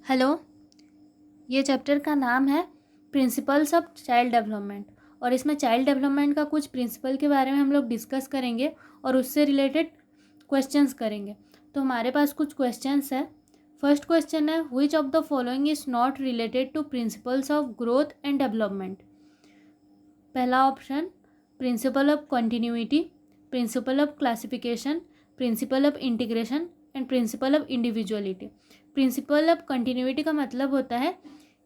Hello. ये chapter का नाम है प्रिंसिपल्स ऑफ चाइल्ड डेवलपमेंट और इसमें चाइल्ड डेवलपमेंट का कुछ प्रिंसिपल के बारे में हम लोग डिस्कस करेंगे और उससे रिलेटेड क्वेश्चंस करेंगे। तो हमारे पास कुछ क्वेश्चंस है। फर्स्ट क्वेश्चन है, which of the following is not related to principles of growth and development. पहला option, principle of continuity, principle of classification, principle of integration and principle of individuality. Principle of continuity का मतलब होता है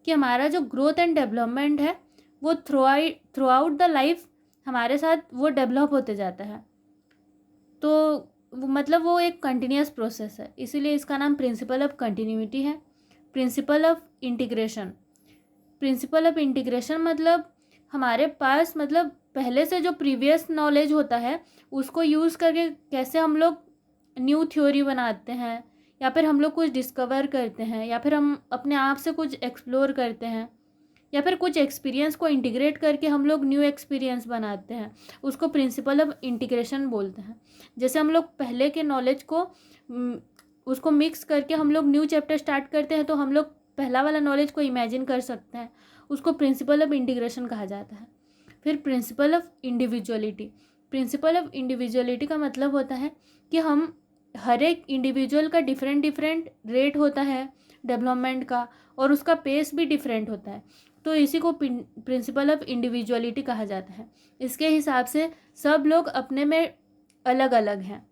कि हमारा जो growth and development है वो थ्रू आउट द लाइफ हमारे साथ वो डेवलप होते जाता है। तो मतलब वो एक कंटिन्यूस प्रोसेस है, इसीलिए इसका नाम प्रिंसिपल ऑफ कंटिन्यूटी है। Principal of integration, principal of integration मतलब हमारे पास मतलब पहले से जो प्रीवियस नॉलेज होता है उसको यूज़ करके कैसे हम लोग न्यू थ्योरी बनाते हैं, या फिर हम लोग कुछ डिस्कवर करते हैं, या फिर हम अपने आप से कुछ एक्सप्लोर करते हैं, या फिर कुछ एक्सपीरियंस को इंटीग्रेट करके हम लोग न्यू एक्सपीरियंस बनाते हैं, उसको प्रिंसिपल ऑफ इंटीग्रेशन बोलते हैं। जैसे हम लोग पहले के नॉलेज को उसको मिक्स करके हम लोग न्यू चैप्टर स्टार्ट करते हैं, तो हम लोग पहला वाला नॉलेज को इमेजिन कर सकते हैं, उसको प्रिंसिपल ऑफ इंटीग्रेशन कहा जाता है। फिर principle of individuality, principle of individuality का मतलब होता है कि हम हर एक इंडिविजुअल का डिफरेंट डिफरेंट रेट होता है डेवलपमेंट का, और उसका पेस भी डिफरेंट होता है, तो इसी को प्रिंसिपल ऑफ इंडिविजुअलिटी कहा जाता है। इसके हिसाब से सब लोग अपने में अलग अलग हैं।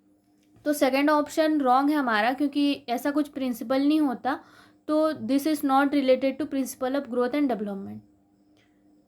तो सेकंड ऑप्शन रॉन्ग है हमारा, क्योंकि ऐसा कुछ प्रिंसिपल नहीं होता, तो this is not related to principle of growth and development.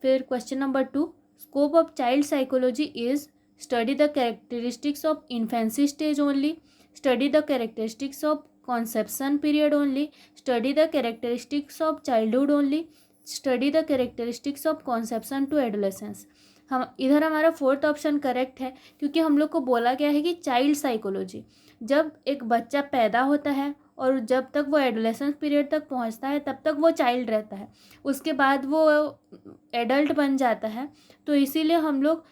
फिर question number 2, scope of child psychology is study the characteristics of infancy stage only, study the characteristics of conception period only, study the characteristics of childhood only, study the characteristics of conception to adolescence. हम इधर हमारा fourth option correct है, क्योंकि हम लोग को बोला गया है कि चाइल्ड साइकोलॉजी, जब एक बच्चा पैदा होता है और जब तक वो एडोलेसेंस पीरियड तक पहुंचता है तब तक वो चाइल्ड रहता है, उसके बाद वो एडल्ट बन जाता है। तो इसीलिए हम लोग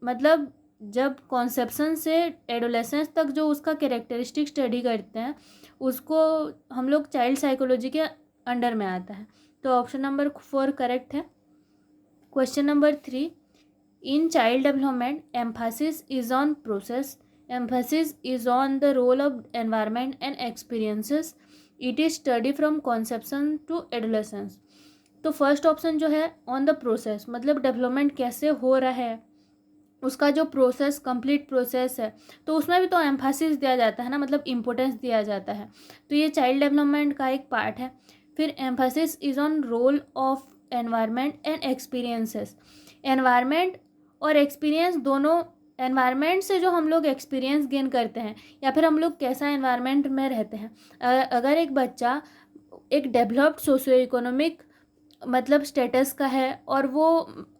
मतलब जब कॉन्सेप्शन से एडोलेसेंस तक जो उसका कैरेक्टरिस्टिक स्टडी करते हैं उसको हम लोग चाइल्ड साइकोलॉजी के अंडर में आता है। तो ऑप्शन नंबर 4 करेक्ट है। Question number 3, in child development emphasis is on process, emphasis is on the role of environment and experiences, it is study from conception to adolescence. तो first option जो है on the process, मतलब development कैसे हो रहा है उसका जो प्रोसेस कंप्लीट प्रोसेस है, तो उसमें भी तो एम्फासिस दिया जाता है ना, मतलब इम्पोर्टेंस दिया जाता है, तो ये चाइल्ड डेवलपमेंट का एक पार्ट है। फिर Mphasis is on roll of environment and experiences, environment और एक्सपीरियंस दोनों, एनवायरनमेंट से जो हम लोग एक्सपीरियंस गेन करते हैं या फिर हम लोग कैसा एनवायरनमेंट में रहते हैं। अगर एक बच्चा एक डेवलप्ड सोशियो इकोनॉमिक मतलब स्टेटस का है और वो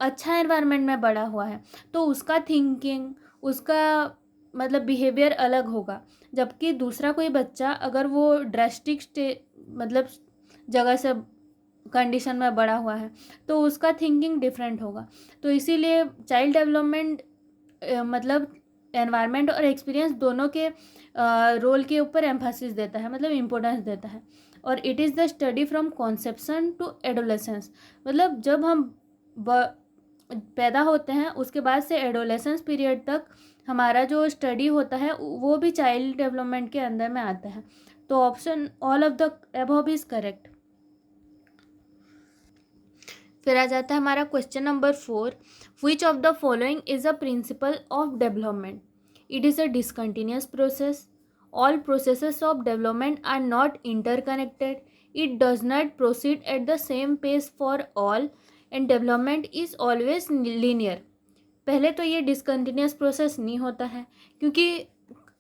अच्छा एनवायरनमेंट में बड़ा हुआ है, तो उसका थिंकिंग, उसका मतलब बिहेवियर अलग होगा। जबकि दूसरा कोई बच्चा अगर वो ड्रास्टिक मतलब जगह से कंडीशन में बड़ा हुआ है तो उसका थिंकिंग डिफरेंट होगा। तो इसीलिए चाइल्ड डेवलपमेंट मतलब एनवायरनमेंट और एक्सपीरियंस दोनों के रोल के ऊपर एम्फासिस देता है, मतलब इम्पोर्टेंस देता है। और it is the study from conception to adolescence, मतलब जब हम पैदा होते हैं उसके बाद से एडोलेसेंस पीरियड तक हमारा जो स्टडी होता है वो भी चाइल्ड डेवलपमेंट के अंदर में आता है। तो option all of the above is correct. फिर आ जाता है हमारा question number 4, which of the following is a principle of development, it is a discontinuous process, all processes of development are not interconnected, it does not proceed at the same pace for all, and development is always linear. पहले तो ये discontinuous process नहीं होता है, क्योंकि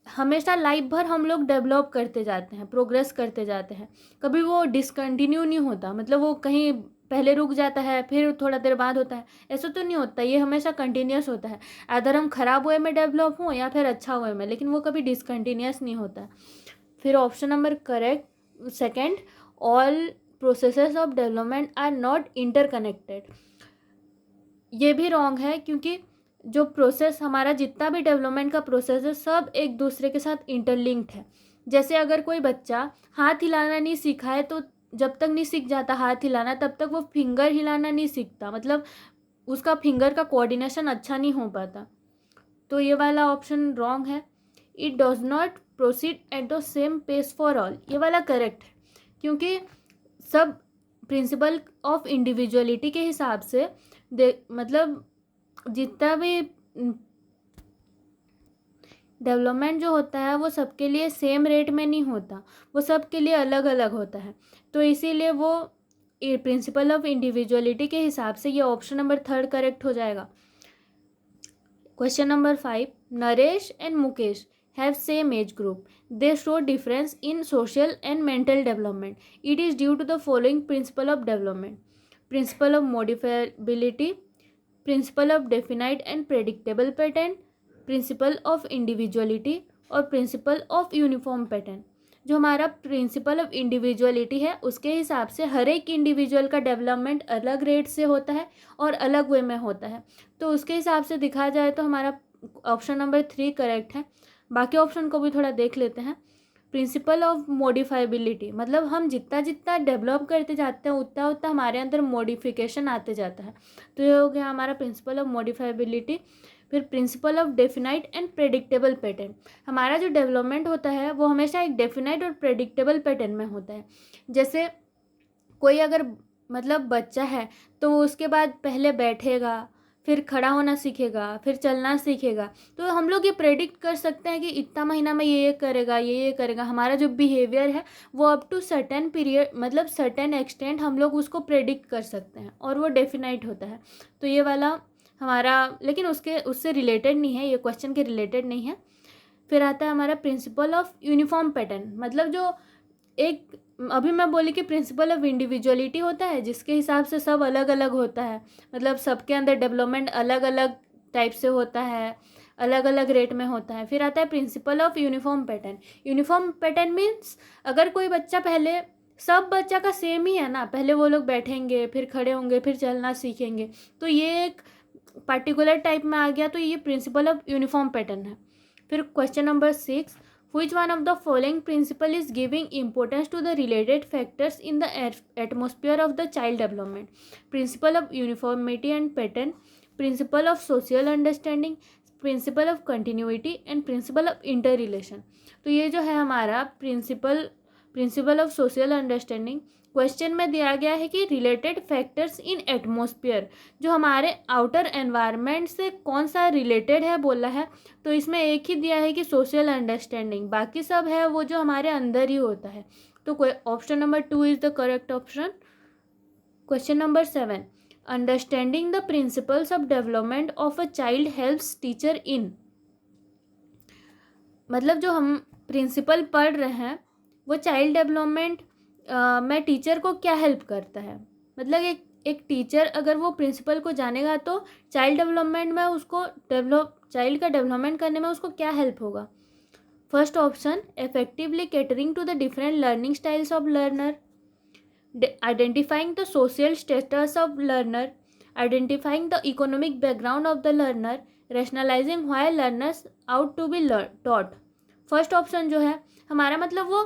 हमेशा life भर हम लोग डेवलप करते जाते हैं, प्रोग्रेस करते जाते हैं, कभी वो डिसकंटिन्यू नहीं होता, मतलब वो कहीं पहले रुक जाता है फिर थोड़ा देर बाद होता है, ऐसा तो नहीं होता, ये हमेशा कंटिन्यूस होता है। अगर हम खराब वे में डेवलप हों या फिर अच्छा वे में, लेकिन वो कभी डिसकंटिन्यूस नहीं होता। फिर option number correct second, all processes of development are not interconnected, ये भी रॉन्ग है, क्योंकि जो प्रोसेस हमारा जितना भी डेवलपमेंट का प्रोसेस है सब एक दूसरे के साथ इंटरलिंक्ड है। जैसे अगर कोई बच्चा हाथ हिलाना नहीं सीखा है तो जब तक नहीं सीख जाता हाथ हिलाना तब तक वो फिंगर हिलाना नहीं सीखता, मतलब उसका फिंगर का कोऑर्डिनेशन अच्छा नहीं हो पाता। तो ये वाला ऑप्शन रॉन्ग है। It does not proceed at the same pace for all, ये वाला करेक्ट है, क्योंकि सब प्रिंसिपल ऑफ इंडिविजुअलिटी के हिसाब से मतलब जितना भी डेवलपमेंट जो होता है वो सबके लिए सेम रेट में नहीं होता, वो सबके लिए अलग अलग होता है। तो इसीलिए वो प्रिंसिपल ऑफ इंडिविजुअलिटी के हिसाब से ये ऑप्शन नंबर 3 करेक्ट हो जाएगा। Question number 5, Naresh and Mukesh have same age group, they show difference in social and mental development, it is due to the following principle of development: principle of modifiability, principle of definite and predictable pattern, principle of individuality और principle of uniform pattern. जो हमारा principal of individuality है उसके हिसाब से हर एक individual का development अलग रेट से होता है और अलग वे में होता है, तो उसके हिसाब से देखा जाए तो हमारा ऑप्शन नंबर 3 करेक्ट है। बाकी ऑप्शन को भी थोड़ा देख लेते हैं। प्रिंसिपल ऑफ मॉडिफाइबिलिटी, मतलब हम जितना जितना डेवलप करते जाते हैं उतना उतना हमारे अंदर मॉडिफिकेशन आते जाता है, तो ये हो गया हमारा प्रिंसिपल ऑफ मॉडिफाइबिलिटी। फिर principle of definite and predictable pattern, हमारा जो डेवलपमेंट होता है वो हमेशा एक डेफिनाइट और प्रेडिक्टेबल पैटर्न में होता है। जैसे कोई अगर मतलब बच्चा है तो वो उसके बाद पहले बैठेगा, फिर खड़ा होना सीखेगा, फिर चलना सीखेगा, तो हम लोग ये प्रेडिक्ट कर सकते हैं कि इतना महीना में ये करेगा, ये करेगा। हमारा जो बिहेवियर है वो अप टू सर्टेन पीरियड, मतलब सर्टेन एक्सटेंट हम लोग उसको प्रेडिक्ट कर सकते हैं और वो डेफिनाइट होता है। तो ये वाला हमारा, लेकिन उससे रिलेटेड नहीं है, ये क्वेश्चन के रिलेटेड नहीं है। फिर आता है हमारा प्रिंसिपल ऑफ यूनिफॉर्म पैटर्न, मतलब जो एक अभी मैं बोली कि प्रिंसिपल ऑफ इंडिविजुअलिटी होता है जिसके हिसाब से सब अलग अलग होता है, मतलब सबके अंदर डेवलपमेंट अलग अलग टाइप से होता है, अलग अलग रेट में होता है। फिर आता है principal of uniform pattern. Uniform pattern means अगर कोई बच्चा पहले, सब बच्चा का सेम ही है ना, पहले वो लोग बैठेंगे, फिर खड़े होंगे, फिर चलना सीखेंगे, तो ये एक पर्टिकुलर टाइप में आ गया, तो ये प्रिंसिपल ऑफ यूनिफॉर्म पैटर्न है। फिर question number 6, which one of the following principle is giving importance to the related factors in the atmosphere of the child development: principle of uniformity and pattern, principle of social understanding, principle of continuity and principle of interrelation। तो ये जो है हमारा principle of social understanding, question में दिया गया है कि रिलेटेड फैक्टर्स इन एटमॉस्फेयर, जो हमारे आउटर एनवायरनमेंट से कौन सा रिलेटेड है बोला है, तो इसमें एक ही दिया है कि सोशल अंडरस्टैंडिंग, बाकी सब है वो जो हमारे अंदर ही होता है। तो option number 2 is the correct option. Question number 7, understanding the principles of development of a child helps teacher इन, मतलब जो हम प्रिंसिपल पढ़ रहे हैं वो चाइल्ड डेवलपमेंट में टीचर को क्या हेल्प करता है, मतलब एक टीचर अगर वो प्रिंसिपल को जानेगा तो चाइल्ड डेवलपमेंट में उसको चाइल्ड का डेवलपमेंट करने में उसको क्या हेल्प होगा। First option, effectively catering to the different learning styles of learner, identifying the social status of learner, identifying the economic background of the learner, rationalizing why learners ought to be taught. First option जो है हमारा, मतलब वो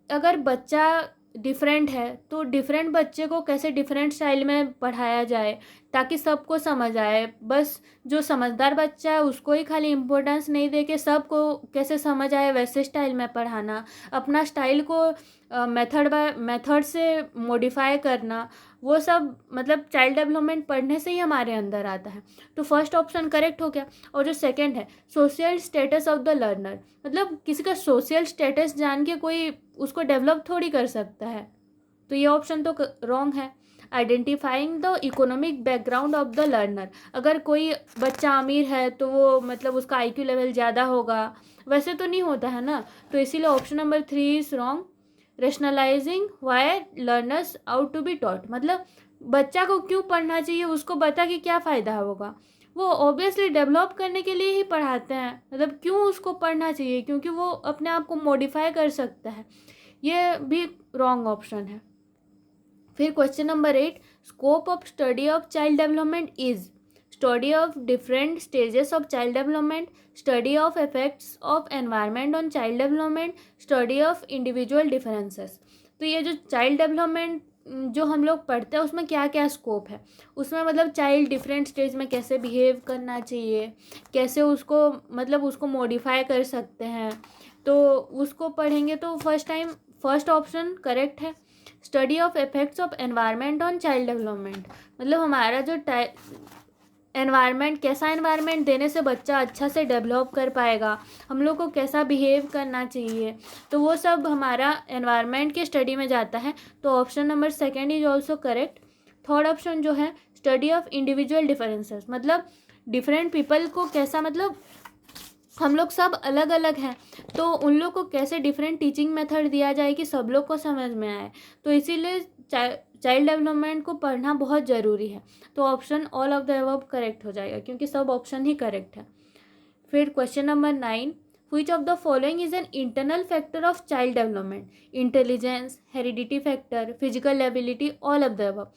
अगर बच्चा different है तो different बच्चे को कैसे डिफरेंट स्टाइल में पढ़ाया जाए ताकि सबको समझ आए। बस जो समझदार बच्चा है उसको ही खाली इम्पोर्टेंस नहीं दे के सबको कैसे समझ आए वैसे स्टाइल में पढ़ाना, अपना स्टाइल को मेथड से मॉडिफाई करना, वो सब मतलब चाइल्ड डेवलपमेंट पढ़ने से ही हमारे अंदर आता है। तो फर्स्ट ऑप्शन करेक्ट हो गया। और जो सेकंड है social status of the learner, मतलब किसी का सोशल स्टेटस जान के कोई उसको डेवलप थोड़ी कर सकता है, तो ये ऑप्शन तो रॉन्ग है। Identifying the economic background of the learner, अगर कोई बच्चा अमीर है तो वो मतलब उसका IQ लेवल ज़्यादा होगा, वैसे तो नहीं होता है ना, तो इसीलिए option number 3 is wrong. Rationalizing why learners ought to be taught, मतलब बच्चा को क्यों पढ़ना चाहिए उसको बता कि क्या फ़ायदा होगा, वो ऑब्वियसली डेवलप करने के लिए ही पढ़ाते हैं, मतलब क्यों उसको पढ़ना चाहिए, क्योंकि वो अपने आप को मॉडिफाई कर सकता है, ये भी रॉन्ग ऑप्शन है। फिर question number 8, scope of study of child development is study of different stages of child development, study of effects of environment on child development, study of individual differences. तो ये जो चाइल्ड डेवलपमेंट जो हम लोग पढ़ते हैं उसमें क्या क्या स्कोप है, उसमें मतलब चाइल्ड डिफरेंट स्टेज में कैसे बिहेव करना चाहिए, कैसे उसको मतलब उसको मॉडिफाई कर सकते हैं, तो उसको पढ़ेंगे। तो फर्स्ट ऑप्शन करेक्ट है, study of effects of environment on child development. मतलब हमारा जो एनवायरनमेंट, कैसा एनवायरनमेंट देने से बच्चा अच्छा से डेवलप कर पाएगा, हम लोग को कैसा बिहेव करना चाहिए, तो वो सब हमारा एनवायरनमेंट के स्टडी में जाता है। तो option number second is also correct. Third option जो है स्टडी ऑफ इंडिविजुअल डिफरेंसेस, मतलब डिफरेंट पीपल को कैसा, मतलब हम लोग सब अलग अलग हैं, तो उन लोग को कैसे डिफरेंट टीचिंग मेथड दिया जाए कि सब लोग को समझ में आए। तो इसीलिए चाइल्ड डेवलपमेंट को पढ़ना बहुत ज़रूरी है। तो option all of the above correct हो जाएगा, क्योंकि सब ऑप्शन ही करेक्ट है। फिर question number 9, which of the following is an internal factor of child development, intelligence, heredity factor, physical ability, all of the above.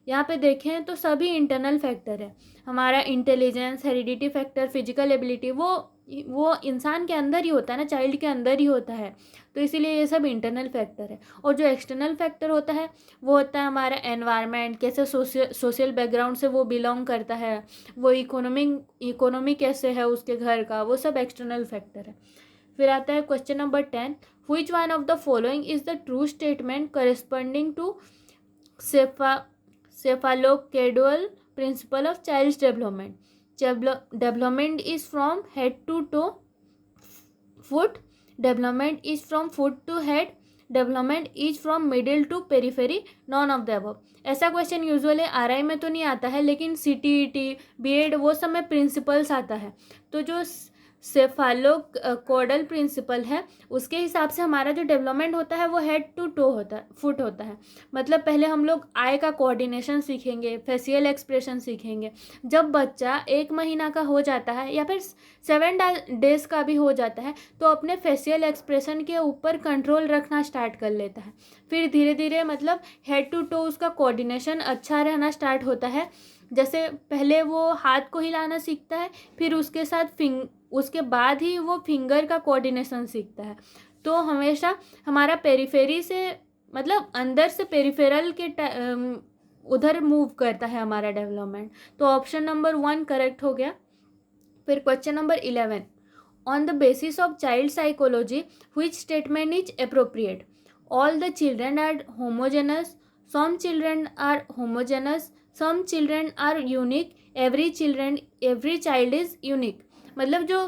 यहाँ पे देखें तो सभी इंटरनल फैक्टर है। हमारा intelligence, heredity factor, physical ability वो इंसान के अंदर ही होता है ना, चाइल्ड के अंदर ही होता है, तो इसीलिए ये सब इंटरनल फैक्टर है। और जो एक्सटर्नल फैक्टर होता है वो होता है हमारा एनवायरनमेंट, कैसे सोशल बैकग्राउंड से वो बिलोंग करता है, वो इकोनॉमी कैसे है उसके घर का, वो सब एक्सटर्नल फैक्टर है। फिर आता है question number 10, which one of the following is the true statement corresponding to cephalocaudal principle of child's development. Development is from head to toe foot, development is from foot to head, development is from middle to periphery, none of the above. ऐसा question usually RI में तो नहीं आता है, लेकिन CTET, BEd वो सब में प्रिंसिपल्स आता है। तो जो सेफालोकोडल प्रिंसिपल है उसके हिसाब से हमारा जो डेवलपमेंट होता है वो हेड टू टो होता है, फुट होता है। मतलब पहले हम लोग आई का कोऑर्डिनेशन सीखेंगे, फेशियल एक्सप्रेशन सीखेंगे। जब बच्चा 1 महीना का हो जाता है या फिर 7 डेज का भी हो जाता है तो अपने फेशियल एक्सप्रेशन के ऊपर कंट्रोल रखना स्टार्ट कर लेता है। फिर धीरे धीरे मतलब हेड टू टो उसका कोऑर्डिनेशन अच्छा रहना स्टार्ट होता है। जैसे पहले वो हाथ को हिलाना सीखता है, फिर उसके साथ उसके बाद ही वो फिंगर का कोऑर्डिनेशन सीखता है। तो हमेशा हमारा पेरिफेरी से मतलब अंदर से पेरिफेरल के उधर मूव करता है हमारा डेवलपमेंट। तो ऑप्शन नंबर 1 करेक्ट हो गया। फिर question number 11, on the basis of child psychology which statement is appropriate, all the children are homogeneous, some children are homogeneous, some children are unique, every child is unique. मतलब जो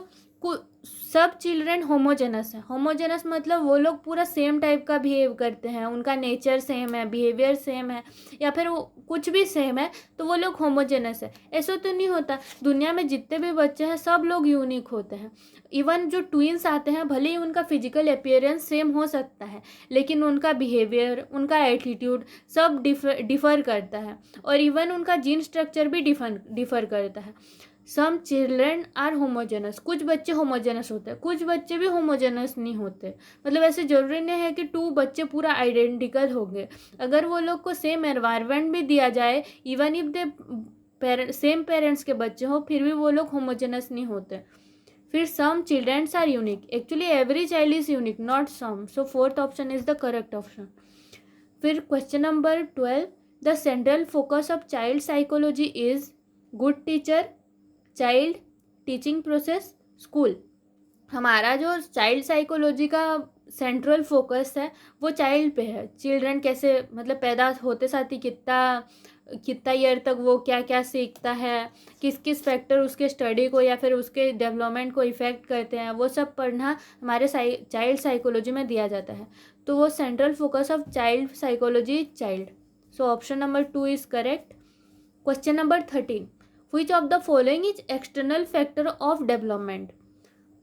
सब children homogeneous है। Homogeneous मतलब वो लोग पूरा same type का behave करते हैं, उनका नेचर सेम है, बिहेवियर सेम है, या फिर वो कुछ भी सेम है तो वो लोग होमोजेनस है। ऐसा तो नहीं होता, दुनिया में जितने भी बच्चे हैं सब लोग यूनिक होते हैं। इवन जो ट्विंस आते हैं भले ही उनका फिजिकल अपीयरेंस सेम हो सकता है, लेकिन उनका बिहेवियर, उनका एटीट्यूड सब डिफ़र करता है, और इवन उनका जीन स्ट्रक्चर भी डिफ़र करता है। सम चिल्ड्रन आर होमोजेनस, कुछ बच्चे होमोजेनस होते हैं, कुछ बच्चे भी होमोजेनस नहीं होते। मतलब ऐसे जरूरी नहीं है कि 2 बच्चे पूरा आइडेंटिकल होंगे। अगर वो लोग को सेम एनवायरनमेंट भी दिया जाए, even if they same parents के बच्चे हो, फिर भी वो लोग होमोजेनस नहीं होते। फिर some childrens are unique, actually every child is unique, not some. So 4th option is the correct option. फिर question number 12, the central focus of child psychology is good teacher, child, teaching process, school. हमारा जो child psychology का central focus है वो child पे है। Children कैसे मतलब पैदा होते साथ ही कितना ईयर तक वो क्या क्या सीखता है, किस किस फैक्टर उसके स्टडी को या फिर उसके डेवलपमेंट को इफ़ेक्ट करते हैं, वो सब पढ़ना हमारे चाइल्ड साइकोलॉजी में दिया जाता है। तो वो central focus of child psychology child. So option number 2 is correct. Question number 13, which of the following is external factor of development,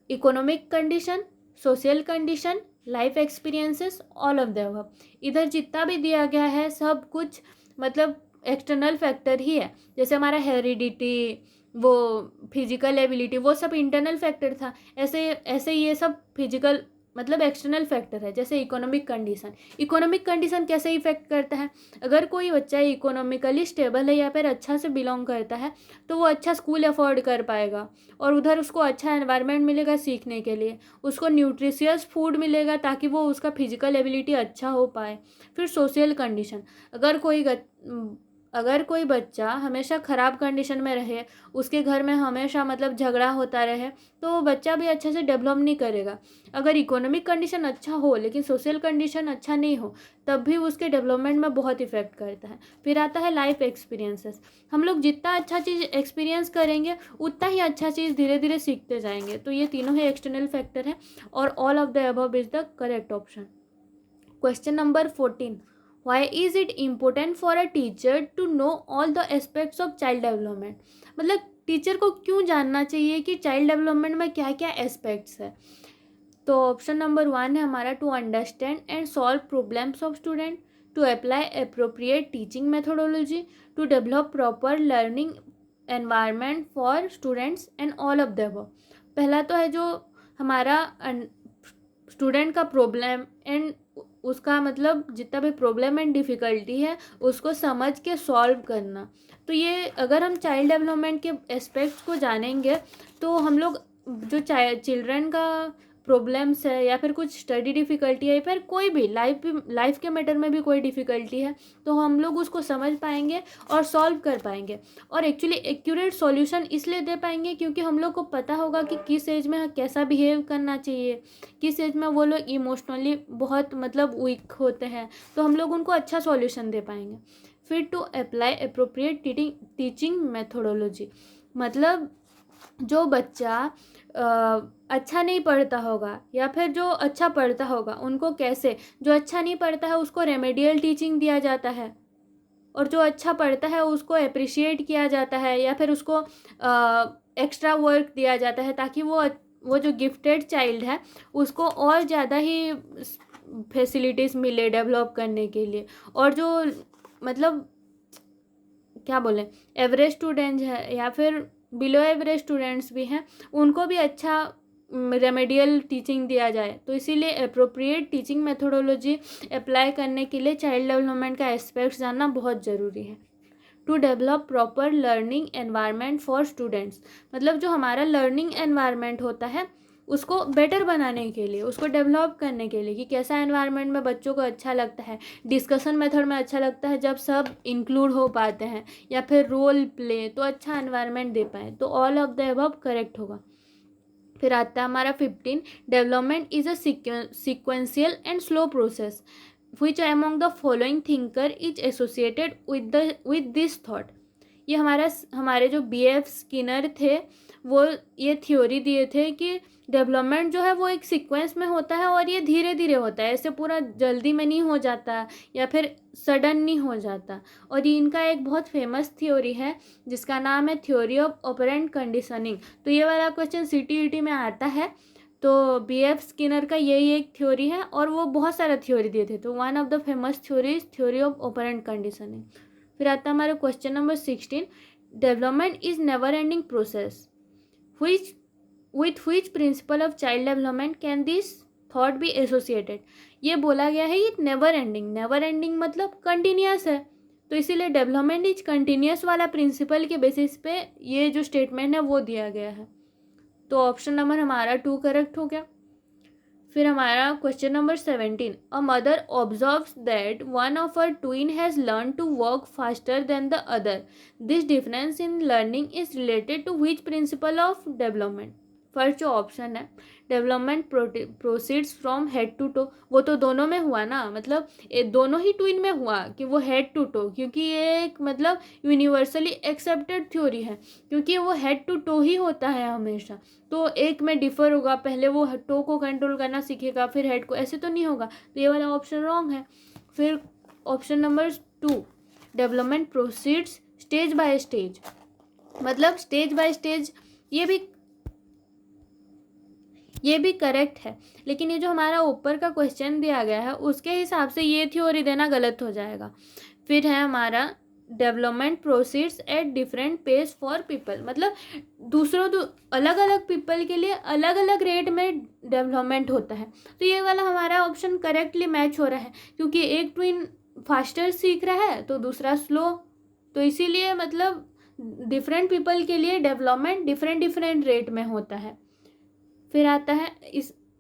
economic condition, social condition, life experiences, all of the above। इधर जितना भी दिया गया है सब कुछ मतलब external factor ही है। जैसे हमारा हेरिडिटी, वो फिजिकल एबिलिटी, वो सब इंटरनल फैक्टर था। ऐसे ये सब फिजिकल मतलब एक्सटर्नल फैक्टर है, जैसे इकोनॉमिक कंडीशन। इकोनॉमिक कंडीशन कैसे इफेक्ट करता है? अगर कोई बच्चा इकोनॉमिकली स्टेबल है या फिर अच्छा से बिलोंग करता है तो वो अच्छा स्कूल अफोर्ड कर पाएगा, और उधर उसको अच्छा एनवायरनमेंट मिलेगा सीखने के लिए, उसको न्यूट्रिशियस फूड मिलेगा ताकि वो उसका फिजिकल एबिलिटी अच्छा हो पाए। फिर सोशल कंडीशन, अगर अगर कोई बच्चा हमेशा ख़राब कंडीशन में रहे, उसके घर में हमेशा मतलब झगड़ा होता रहे, तो वो बच्चा भी अच्छे से डेवलप नहीं करेगा। अगर इकोनॉमिक कंडीशन अच्छा हो लेकिन सोशल कंडीशन अच्छा नहीं हो, तब भी उसके डेवलपमेंट में बहुत इफेक्ट करता है। फिर आता है लाइफ एक्सपीरियंसेस। हम लोग जितना अच्छा चीज़ एक्सपीरियंस करेंगे उतना ही अच्छा चीज़ धीरे धीरे सीखते जाएंगे। तो ये तीनों ही एक्सटर्नल फैक्टर हैं, और all of the above is the correct option. Question number 14, why is it important for a teacher to know all the aspects of child development? मतलब टीचर को क्यों जानना चाहिए कि चाइल्ड डेवलपमेंट में क्या क्या एस्पेक्ट्स है? तो ऑप्शन नंबर 1 है हमारा, to understand and solve problems of student, to apply appropriate teaching methodology, to develop proper learning environment for students, and all of the above. पहला तो है जो हमारा स्टूडेंट का प्रॉब्लम एंड उसका मतलब जितना भी प्रॉब्लम एंड डिफ़िकल्टी है उसको समझ के सॉल्व करना। तो ये अगर हम चाइल्ड डेवलपमेंट के एस्पेक्ट्स को जानेंगे तो हम लोग जो चिल्ड्रन का प्रॉब्लम्स है या फिर कुछ स्टडी डिफ़िकल्टी है या फिर कोई भी लाइफ के मैटर में भी कोई डिफ़िकल्टी है तो हम लोग उसको समझ पाएंगे और सॉल्व कर पाएंगे, और एक्चुअली एक्यूरेट सॉल्यूशन इसलिए दे पाएंगे क्योंकि हम लोग को पता होगा कि किस एज में कैसा बिहेव करना चाहिए, किस एज में वो लोग इमोशनली बहुत मतलब वीक होते हैं, तो हम लोग उनको अच्छा सॉल्यूशन दे पाएंगे। फिर to apply appropriate teaching methodology, मतलब जो बच्चा अच्छा नहीं पढ़ता होगा या फिर जो अच्छा पढ़ता होगा उनको कैसे, जो अच्छा नहीं पढ़ता है उसको रेमेडियल टीचिंग दिया जाता है, और जो अच्छा पढ़ता है उसको अप्रिशिएट किया जाता है या फिर उसको एक्स्ट्रा वर्क दिया जाता है ताकि वो जो गिफ्टेड चाइल्ड है उसको और ज़्यादा ही फैसिलिटीज़ मिले डेवलप करने के लिए। और जो मतलब क्या बोलें, एवरेज स्टूडेंट है या फिर बिलो एवरेज स्टूडेंट्स भी हैं, उनको भी अच्छा रेमेडियल टीचिंग दिया जाए। तो इसीलिए अप्रोप्रिएट टीचिंग मेथोडोलॉजी अप्लाई करने के लिए चाइल्ड डेवलपमेंट का एस्पेक्ट्स जानना बहुत ज़रूरी है। To develop proper learning environment for students, मतलब जो हमारा लर्निंग एनवायरनमेंट होता है उसको बेटर बनाने के लिए, उसको डेवलप करने के लिए कि कैसा एनवायरनमेंट में बच्चों को अच्छा लगता है, डिस्कशन मेथड में अच्छा लगता है जब सब इंक्लूड हो पाते हैं, या फिर रोल प्ले तो अच्छा एनवायरनमेंट दे पाए। तो all of the above correct होगा। फिर आता है हमारा 15, development is a sequential and slow process, which among the following thinker is associated with this thought? ये हमारे जो BF स्किनर थे वो ये थ्योरी दिए थे कि डेवलपमेंट जो है वो एक सीक्वेंस में होता है और ये धीरे धीरे होता है, ऐसे पूरा जल्दी में नहीं हो जाता या फिर सडन नहीं हो जाता। और ये इनका एक बहुत फेमस थ्योरी है जिसका नाम है थ्योरी ऑफ ऑपरेंट कंडीशनिंग। तो ये वाला क्वेश्चन CTET में आता है। तो BF स्किनर का यही एक थ्योरी है और वो बहुत सारा थ्योरी दिए थे, तो one of the famous theory is theory of operant conditioning. फिर आता है हमारा question number 16, development is never ending process, which with which principle of child development can this thought be associated? ये बोला गया है ये नेवर एंडिंग मतलब कंटिन्यूस है, तो इसीलिए डेवलपमेंट इज कंटिन्यूस वाला प्रिंसिपल के बेसिस पे ये जो स्टेटमेंट है वो दिया गया है। तो ऑप्शन नंबर हमारा 2 करेक्ट हो गया। फिर हमारा question number 17, a mother observes that one of her twin has learn to work faster than the other, this difference in learning is related to which principle of development? First जो option है development proceeds from head to toe, वो तो दोनों में हुआ ना, मतलब दोनों ही ट्विन में हुआ कि वो हेड टू टो, क्योंकि ये एक मतलब यूनिवर्सली एक्सेप्टेड थ्योरी है क्योंकि वो हेड टू टो ही होता है हमेशा। तो एक में डिफर होगा, पहले वो टो को कंट्रोल करना सीखेगा फिर हेड को, ऐसे तो नहीं होगा, तो ये वाला ऑप्शन रॉन्ग है। फिर option number 2, development proceeds stage by stage, मतलब स्टेज बाय स्टेज ये भी करेक्ट है, लेकिन ये जो हमारा ऊपर का क्वेश्चन दिया गया है उसके हिसाब से ये थ्योरी देना गलत हो जाएगा। फिर है हमारा development proceeds at different pace for people, मतलब अलग अलग पीपल के लिए अलग अलग रेट में डेवलपमेंट होता है। तो ये वाला हमारा ऑप्शन करेक्टली मैच हो रहा है, क्योंकि एक ट्विन फास्टर सीख रहा है तो दूसरा स्लो, तो इसीलिए मतलब डिफरेंट पीपल के लिए डेवलपमेंट डिफरेंट डिफरेंट रेट में होता है। फिर आता है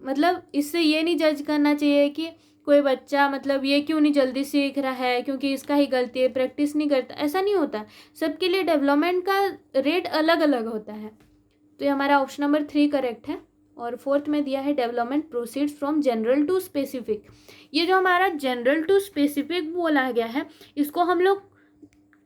मतलब इससे ये नहीं जज करना चाहिए कि कोई बच्चा मतलब ये क्यों नहीं जल्दी सीख रहा है क्योंकि इसका ही गलती है, प्रैक्टिस नहीं करता, ऐसा नहीं होता। सबके लिए डेवलपमेंट का रेट अलग अलग होता है। तो ये हमारा ऑप्शन नंबर 3 करेक्ट है। और फोर्थ में दिया है development proceeds from general to specific. ये जो हमारा जनरल टू स्पेसिफिक बोला गया है, इसको हम लोग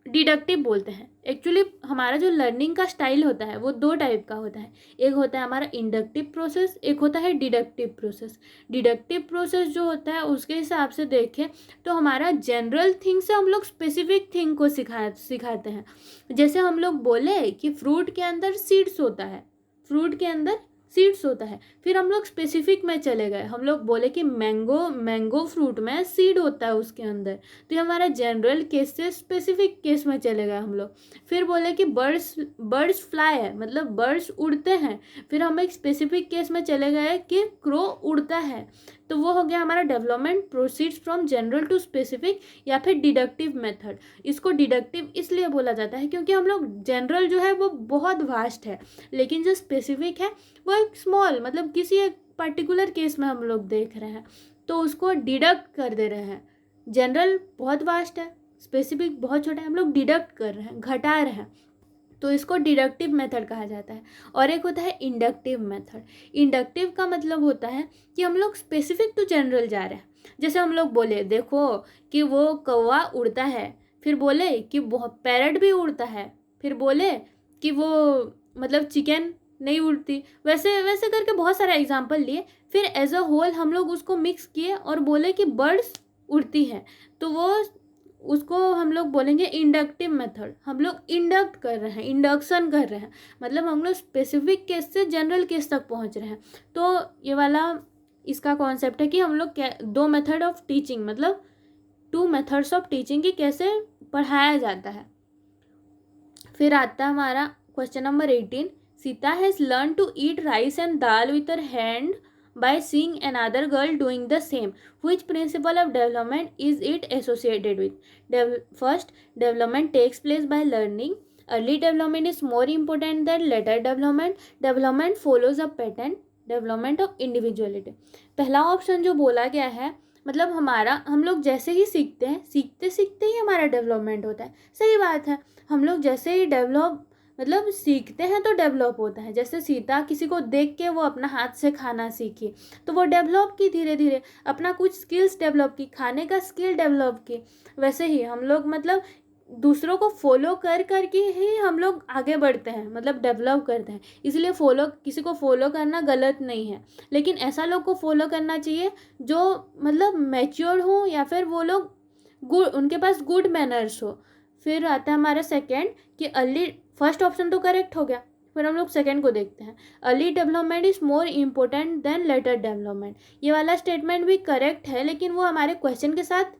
डिडक्टिव बोलते हैं। एक्चुअली हमारा जो लर्निंग का स्टाइल होता है वो 2 टाइप का होता है। एक होता है हमारा इंडक्टिव प्रोसेस, एक होता है डिडक्टिव प्रोसेस। डिडक्टिव प्रोसेस जो होता है उसके हिसाब से देखें तो हमारा जनरल थिंग से हम लोग स्पेसिफिक थिंग को सिखाते हैं। जैसे हम लोग बोले कि फ्रूट के अंदर सीड्स होता है, फ्रूट के अंदर सीड्स होता है, फिर हम लोग स्पेसिफिक में चले गए, हम लोग बोले कि मैंगो फ्रूट में सीड होता है उसके अंदर, तो ये हमारा जनरल केस से स्पेसिफिक केस में चले गए हम लोग। फिर बोले कि बर्ड्स फ्लाई है, मतलब बर्ड्स उड़ते हैं, फिर हम एक स्पेसिफिक केस में चले गए कि क्रो उड़ता है, तो वो हो गया हमारा development proceeds from general to specific या फिर डिडक्टिव मेथड। इसको डिडक्टिव इसलिए बोला जाता है क्योंकि हम लोग जनरल जो है वो बहुत वास्ट है, लेकिन जो स्पेसिफिक है वो एक स्मॉल मतलब किसी एक पर्टिकुलर केस में हम लोग देख रहे हैं तो उसको डिडक्ट कर दे रहे हैं। जनरल बहुत वास्ट है, स्पेसिफिक बहुत छोटा है, हम लोग डिडक्ट कर रहे हैं, घटा रहे हैं, तो इसको डिडक्टिव मेथड कहा जाता है। और एक होता है इंडक्टिव मेथड। इंडक्टिव का मतलब होता है कि हम लोग स्पेसिफिक टू जनरल जा रहे हैं। जैसे हम लोग बोले देखो कि वो कौवा उड़ता है, फिर बोले कि पैरट भी उड़ता है, फिर बोले कि वो मतलब चिकन नहीं उड़ती, वैसे वैसे करके बहुत सारा एग्जाम्पल लिए, फिर एज अ होल हम लोग उसको मिक्स किए और बोले कि बर्ड्स उड़ती हैं, तो वो उसको हम लोग बोलेंगे इंडक्टिव मेथड। हम लोग इंडक्ट कर रहे हैं, इंडक्शन कर रहे हैं, मतलब हम लोग स्पेसिफिक केस से जनरल केस तक पहुंच रहे हैं। तो ये वाला इसका कॉन्सेप्ट है कि हम लोग 2 मेथड ऑफ टीचिंग, मतलब 2 मेथड्स ऑफ टीचिंग की कैसे पढ़ाया जाता है। फिर आता है हमारा question number 18। Sita has learn to eat rice and dal with her hand by seeing another girl doing the same. Which principle of development is it associated with? First, development takes place by learning. Early development is more important than later development. Development follows a pattern. Development of individuality. पहला option जो बोला गया है, मतलब हम लोग जैसे ही सीखते हैं, सीखते सीखते ही हमारा डेवलपमेंट होता है। सही बात है, हम लोग जैसे ही मतलब सीखते हैं तो डेवलप होता है। जैसे सीता किसी को देख के वो अपना हाथ से खाना सीखी तो वो डेवलप की, धीरे धीरे अपना कुछ स्किल्स डेवलप की, खाने का स्किल डेवलप की। वैसे ही हम लोग मतलब दूसरों को फॉलो करके ही हम लोग आगे बढ़ते हैं, मतलब डेवलप करते हैं। इसलिए किसी को फॉलो करना गलत नहीं है, लेकिन ऐसा लोग को फॉलो करना चाहिए जो मतलब मैच्योर हो या फिर वो लोग उनके पास गुड मैनर्स हो। फिर आता है हमारा सेकेंड कि फर्स्ट ऑप्शन तो करेक्ट हो गया, फिर हम लोग सेकेंड को देखते हैं। Early development is more important than later development. ये वाला स्टेटमेंट भी करेक्ट है, लेकिन वो हमारे क्वेश्चन के साथ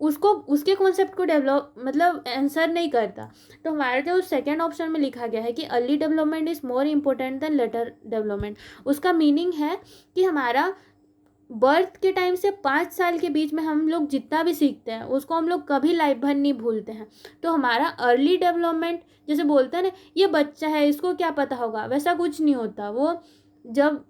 उसके कॉन्सेप्ट को मतलब आंसर नहीं करता। तो हमारे जो सेकेंड ऑप्शन में लिखा गया है कि early development is more important than later development, उसका मीनिंग है कि हमारा बर्थ के टाइम से 5 साल के बीच में हम लोग जितना भी सीखते हैं उसको हम लोग कभी लाइफ भर नहीं भूलते हैं। तो हमारा अर्ली डेवलपमेंट, जैसे बोलते हैं ना ये बच्चा है इसको क्या पता होगा, वैसा कुछ नहीं होता। वो जब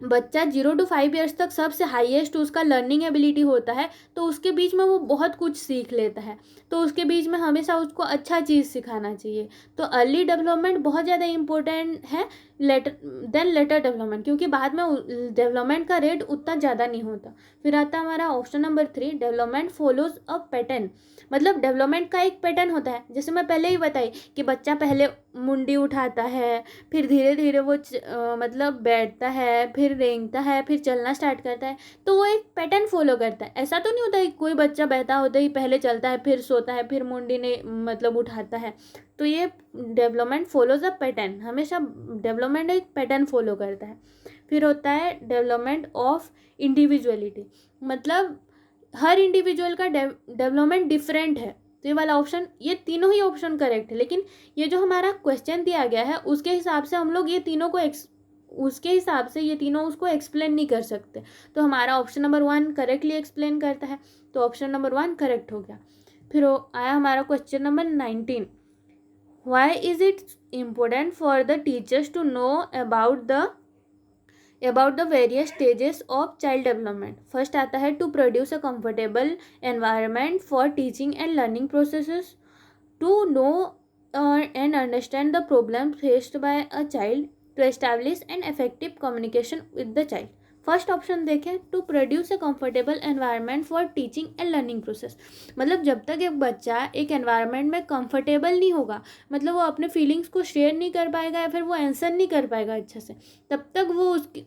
बच्चा 0 to 5 ईयर्स तक सबसे हाईएस्ट उसका लर्निंग एबिलिटी होता है, तो उसके बीच में वो बहुत कुछ सीख लेता है, तो उसके बीच में हमेशा उसको अच्छा चीज़ सिखाना चाहिए। तो अर्ली डेवलपमेंट बहुत ज़्यादा इम्पोर्टेंट है लेटर डेवलपमेंट, क्योंकि बाद में डेवलपमेंट का रेट उतना ज़्यादा नहीं होता। फिर आता है हमारा option number 3, development follows a pattern. मतलब डेवलपमेंट का एक पैटर्न होता है, जैसे मैं पहले ही बताई कि बच्चा पहले मुंडी उठाता है, फिर धीरे धीरे वो मतलब बैठता है, फिर रेंगता है, फिर चलना स्टार्ट करता है, तो वो एक पैटर्न फॉलो करता है। ऐसा तो नहीं होता है कोई बच्चा बैठा होता ही पहले चलता है, फिर सोता है, फिर मुंडी ने मतलब उठाता है। तो ये डेवलपमेंट फॉलोज अ पैटर्न, हमेशा डेवलपमेंट एक पैटर्न फॉलो करता है। फिर होता है डेवलपमेंट ऑफ इंडिविजुअलिटी, मतलब हर इंडिविजुअल का डेवलपमेंट डिफरेंट है। तो ये वाला ऑप्शन, ये तीनों ही ऑप्शन करेक्ट है, लेकिन ये जो हमारा क्वेश्चन दिया गया है उसके हिसाब से हम लोग ये तीनों को उसके हिसाब से ये तीनों उसको एक्सप्लेन नहीं कर सकते। तो हमारा ऑप्शन नंबर 1 करेक्टली एक्सप्लेन करता है, तो ऑप्शन नंबर 1 करेक्ट हो गया। फिर आया हमारा question number 19, why is it important for the teachers to know about the various stages of child development. First आता है to produce a comfortable environment for teaching and learning processes, to know and understand the problems faced by a child, to establish an effective communication with the child। First option देखें, to produce a comfortable environment for teaching and learning process. मतलब जब तक एक बच्चा एक environment में comfortable नहीं होगा, मतलब वो अपने फीलिंग्स को शेयर नहीं कर पाएगा या फिर वो आंसर नहीं कर पाएगा अच्छे से, तब तक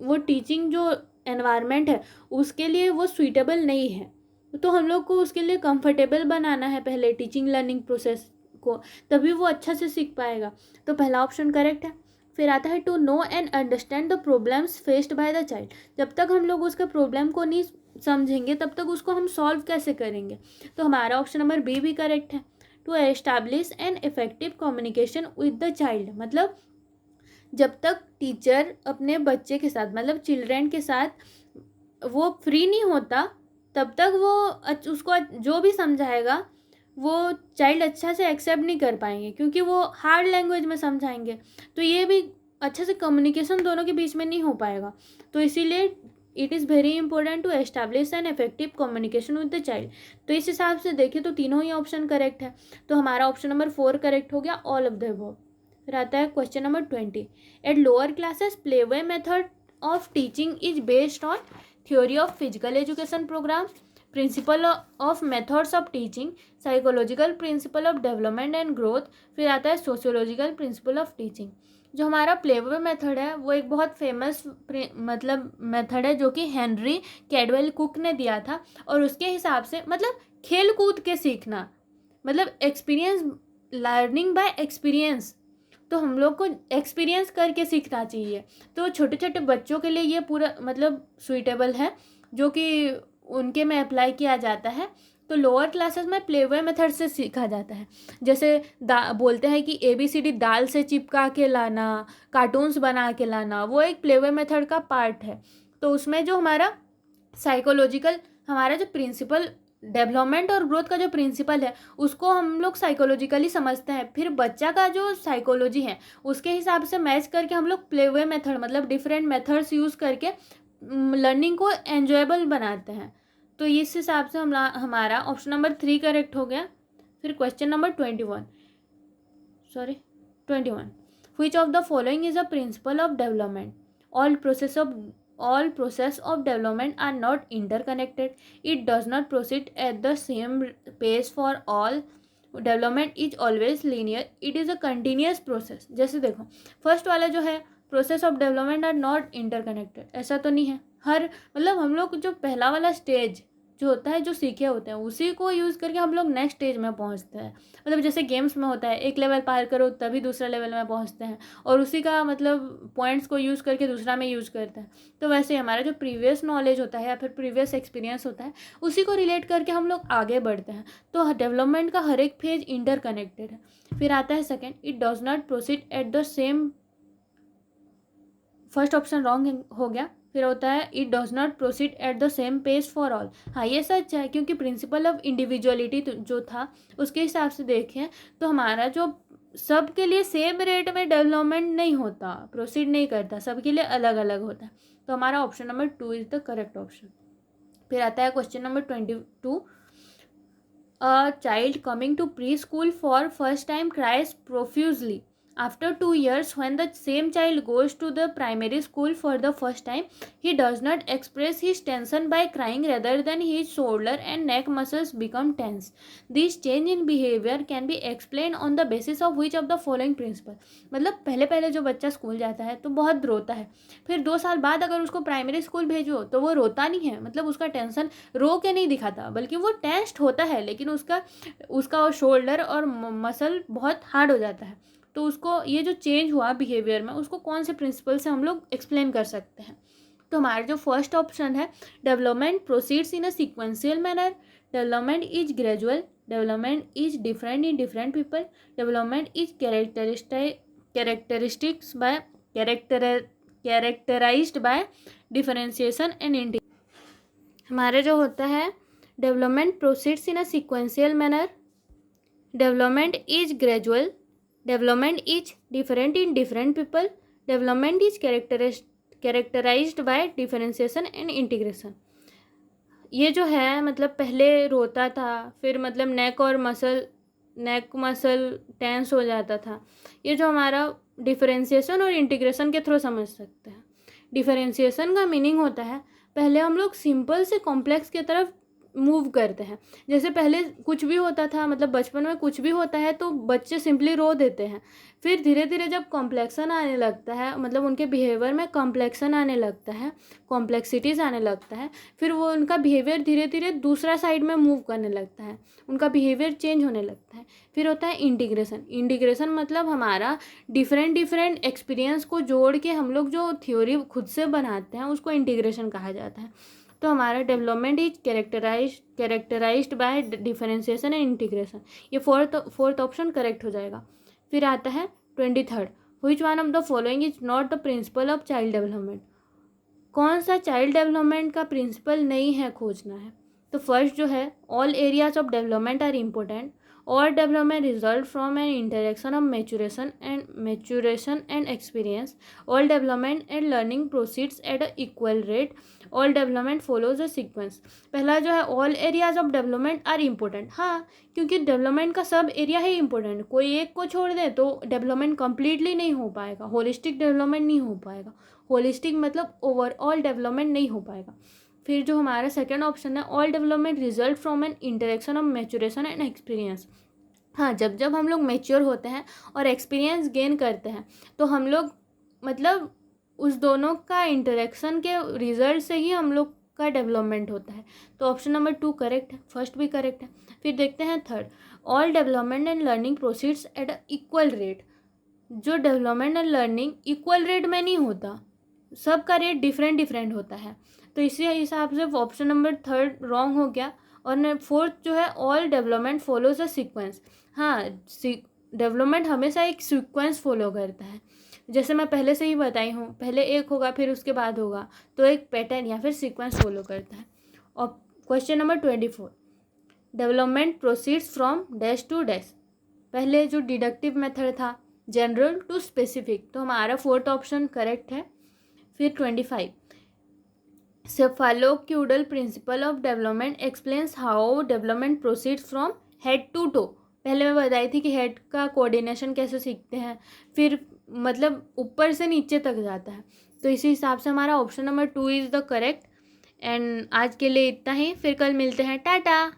वो टीचिंग जो एनवायरनमेंट है उसके लिए वो सुइटेबल नहीं है। तो हम लोग को उसके लिए कंफर्टेबल बनाना है पहले टीचिंग लर्निंग प्रोसेस को, तभी वो अच्छा से सीख पाएगा। तो पहला ऑप्शन करेक्ट है। फिर आता है to know and understand the problems faced by the child. जब तक हम लोग उसके प्रॉब्लम को नहीं समझेंगे तब तक उसको हम सॉल्व कैसे करेंगे। तो हमारा ऑप्शन नंबर बी भी करेक्ट है, to establish an effective communication with the child. मतलब जब तक टीचर अपने बच्चे के साथ, मतलब चिल्ड्रेन के साथ वो फ्री नहीं होता, तब तक वो उसको जो भी समझाएगा वो चाइल्ड अच्छा से एक्सेप्ट नहीं कर पाएंगे, क्योंकि वो हार्ड लैंग्वेज में समझाएंगे, तो ये भी अच्छे से कम्युनिकेशन दोनों के बीच में नहीं हो पाएगा। तो इसीलिए it is very important to establish an effective communication with the child. तो इस हिसाब से देखें तो तीनों ही ऑप्शन करेक्ट है। तो हमारा ऑप्शन नंबर 4 करेक्ट हो गया, ऑल ऑफ द अबव। फिर आता है question number 20, at lower classes playway method of teaching is based on theory of physical education program, principle of methods of teaching, psychological principle of development and growth, फिर आता है sociological principle of teaching. जो हमारा playway method है वो एक बहुत famous मतलब मेथड है जो कि हेनरी कैडवेल कुक ने दिया था, और उसके हिसाब से मतलब खेल कूद के सीखना, मतलब एक्सपीरियंस, लर्निंग बाय एक्सपीरियंस। तो हम लोग को एक्सपीरियंस करके सीखना चाहिए। तो छोटे छोटे बच्चों के लिए ये पूरा मतलब सुइटेबल है, जो कि उनके में अप्लाई किया जाता है। तो लोअर क्लासेस में प्लेवे मेथड से सीखा जाता है। जैसे बोलते हैं कि ABCD दाल से चिपका के लाना, कार्टून्स बना के लाना, वो एक प्लेवे मेथड का पार्ट है। तो उसमें जो हमारा साइकोलॉजिकल, हमारा जो प्रिंसिपल डेवलपमेंट और ग्रोथ का जो प्रिंसिपल है उसको हम लोग साइकोलॉजिकली समझते हैं, फिर बच्चा का जो साइकोलॉजी है उसके हिसाब से मैच करके हम लोग प्लेवे मेथड मतलब डिफरेंट मेथड्स यूज़ करके लर्निंग को एन्जॉयबल बनाते हैं। तो इस हिसाब से हमारा ऑप्शन नंबर 3 करेक्ट हो गया। फिर question number 21, which of the following is a principle of development, all process of development are not interconnected, it does not proceed at the same pace for all, development is always linear, it is a continuous process। जैसे देखो first वाला जो है process of development are not interconnected, ऐसा तो नहीं है। हर मतलब हम लोग जो पहला वाला स्टेज जो होता है, जो सीखे होते हैं उसी को यूज़ करके हम लोग नेक्स्ट स्टेज में पहुंचते हैं। मतलब जैसे गेम्स में होता है, एक लेवल पार करो तभी दूसरा लेवल में पहुंचते हैं, और उसी का मतलब पॉइंट्स को यूज़ करके दूसरा में यूज़ करते हैं। तो वैसे हमारा जो प्रीवियस नॉलेज होता है या फिर प्रीवियस एक्सपीरियंस होता है उसी को रिलेट करके हम लोग आगे बढ़ते हैं। तो डेवलपमेंट का हर एक फेज इंटरकनेक्टेड है। फिर आता है second, it does not proceed at the same, first option wrong हो गया। फिर होता है it does not proceed at the same pace for all. हाँ ये सच है, क्योंकि प्रिंसिपल ऑफ इंडिविजुअलिटी जो था उसके हिसाब से देखें तो हमारा जो सब के लिए सेम रेट में डेवलपमेंट नहीं होता, प्रोसीड नहीं करता, सबके लिए अलग अलग होता है। तो हमारा option number 2 is the correct option. फिर आता है question number 22, a child coming to preschool for first time cries profusely. After 2 years, when the same child goes to the primary school for the first time, he does not express his tension by crying, rather than his shoulder and neck muscles become tense. This change in behavior can be explained on the basis of which of the following principle। मतलब पहले पहले जो बच्चा school जाता है तो बहुत रोता है, फिर 2 साल बाद अगर उसको प्राइमरी स्कूल भेजो तो वो रोता नहीं है, मतलब उसका टेंशन रो के नहीं दिखाता, बल्कि वो टेंस्ड होता है, लेकिन उसका शोल्डर और मसल बहुत हार्ड हो जाता है। तो उसको ये जो चेंज हुआ बिहेवियर में उसको कौन से प्रिंसिपल से हम लोग एक्सप्लेन कर सकते हैं। तो हमारा जो फर्स्ट ऑप्शन है, development proceeds in a sequential manner, development is gradual, development is different in different people, development is characteristics by characterized by differentiation and integration. हमारे जो होता है development proceeds in a sequential manner, development is gradual, development is different in different people, development is characterized by differentiation and integration. ये जो है मतलब पहले रोता था, फिर मतलब नेक मसल टेंस हो जाता था। ये जो हमारा डिफरेंशिएशन और इंटीग्रेशन के थ्रू समझ सकते हैं। डिफरेंशिएशन का मीनिंग होता है पहले हम लोग सिंपल से कॉम्प्लेक्स की तरफ मूव करते हैं। जैसे पहले कुछ भी होता था, मतलब बचपन में कुछ भी होता है तो बच्चे सिंपली रो देते हैं। फिर धीरे धीरे जब कॉम्प्लेक्सन आने लगता है, मतलब उनके बिहेवियर में कॉम्प्लेक्सन आने लगता है, कॉम्प्लेक्सिटीज़ आने लगता है, फिर वो उनका बिहेवियर धीरे धीरे दूसरा साइड में मूव करने लगता है, उनका बिहेवियर चेंज होने लगता है। फिर होता है इंटीग्रेशन। इंटीग्रेशन मतलब हमारा डिफरेंट एक्सपीरियंस को जोड़ के हम लोग जो थ्योरी खुद से बनाते हैं उसको इंटीग्रेशन कहा जाता है। तो हमारा development is characterized by differentiation and integration. ये फोर्थ ऑप्शन करेक्ट हो जाएगा। फिर आता है 23rd, which one of the following is not the principle of child development. कौन सा चाइल्ड डेवलपमेंट का प्रिंसिपल नहीं है, खोजना है। तो फर्स्ट जो है all areas of development are important, all development result from an interaction of maturation and experience, all development and learning proceeds at a equal rate, all development follows a sequence। पहला जो है all areas of development are important। हाँ, क्योंकि development का सब area ही important, कोई एक को छोड़ दे तो डेवलपमेंट कम्प्लीटली नहीं हो पाएगा, होलिस्टिक डेवलपमेंट नहीं हो पाएगा। होलिस्टिक मतलब ओवरऑल डेवलपमेंट नहीं हो पाएगा। फिर जो हमारा सेकेंड ऑप्शन है all development result from N interaction of maturation and experience. हाँ, जब हम लोग मैच्योर होते हैं और एक्सपीरियंस गेन करते हैं तो हम लोग मतलब उस दोनों का इंटरेक्शन के रिजल्ट से ही हम लोग का डेवलपमेंट होता है। तो ऑप्शन नंबर 2 करेक्ट है, फर्स्ट भी करेक्ट है। फिर देखते हैं third, all development and learning proceeds at a equal rate. जो development and learning equal rate में नहीं होता, सबका रेट डिफरेंट होता है। तो इसी हिसाब से ऑप्शन नंबर 3 रॉन्ग हो गया। और फोर्थ जो है all development follows a sequence. हाँ, डेवलपमेंट हमेशा एक सीक्वेंस फॉलो करता है, जैसे मैं पहले से ही बताई हूँ, पहले एक होगा फिर उसके बाद होगा, तो एक पैटर्न या फिर सीक्वेंस फॉलो करता है। और question number 24, development proceeds from dash to dash. पहले जो डिडक्टिव मेथड था जनरल टू स्पेसिफिक, तो हमारा फोर्थ ऑप्शन करेक्ट है। फिर 25, cephalocaudal principle of development explains how development proceeds from head to toe. पहले मैं बताई थी कि हेड का कोऑर्डिनेशन कैसे सीखते हैं, फिर मतलब ऊपर से नीचे तक जाता है। तो इसी हिसाब से हमारा option number 2 is the correct. And आज के लिए इतना ही, फिर कल मिलते हैं, टाटा।